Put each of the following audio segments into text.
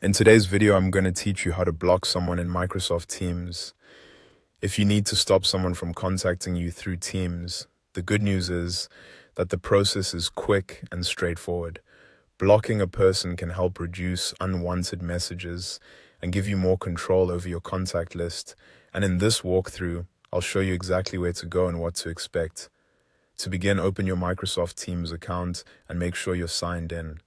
In today's video, I'm going to teach you how to block someone in Microsoft Teams. If you need to stop someone from contacting you through Teams, the good news is that the process is quick and straightforward. Blocking a person can help reduce unwanted messages and give you more control over your contact list. And in this walkthrough, I'll show you exactly where to go and what to expect. To begin, open your Microsoft Teams account and make sure you're signed in.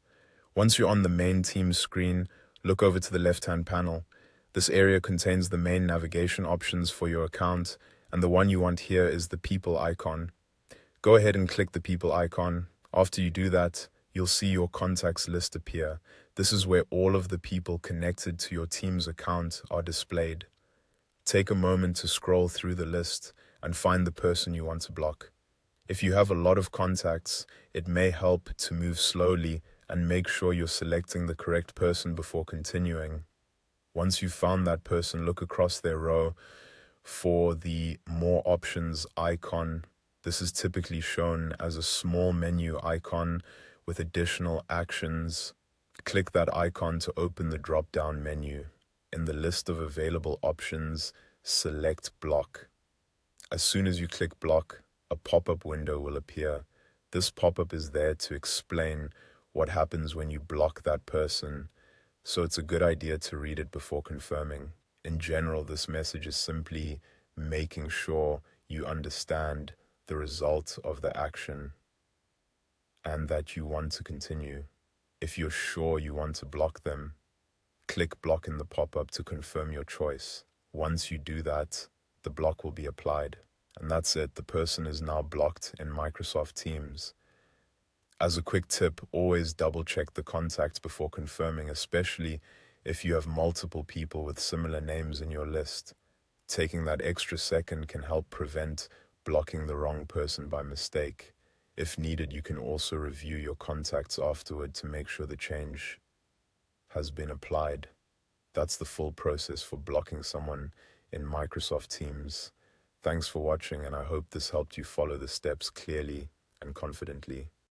Once you're on the main Teams screen, look over to the left-hand panel. This area contains the main navigation options for your account, and the one you want here is the People icon. Go ahead and click the People icon. After you do that, you'll see your contacts list appear. This is where all of the people connected to your Teams account are displayed. Take a moment to scroll through the list and find the person you want to block. If you have a lot of contacts, it may help to move slowly and make sure you're selecting the correct person before continuing. Once you've found that person, look across their row for the More Options icon. This is typically shown as a small menu icon with additional actions. Click that icon to open the drop-down menu. In the list of available options, select Block. As soon as you click Block, a pop-up window will appear. This pop-up is there to explain what happens when you block that person, so it's a good idea to read it before confirming. In general, this message is simply making sure you understand the result of the action and that you want to continue. If you're sure you want to block them, click Block in the pop-up to confirm your choice. Once you do that, the block will be applied. And that's it, the person is now blocked in Microsoft Teams. As a quick tip, always double check the contacts before confirming, especially if you have multiple people with similar names in your list. Taking that extra second can help prevent blocking the wrong person by mistake. If needed, you can also review your contacts afterward to make sure the change has been applied. That's the full process for blocking someone in Microsoft Teams. Thanks for watching, and I hope this helped you follow the steps clearly and confidently.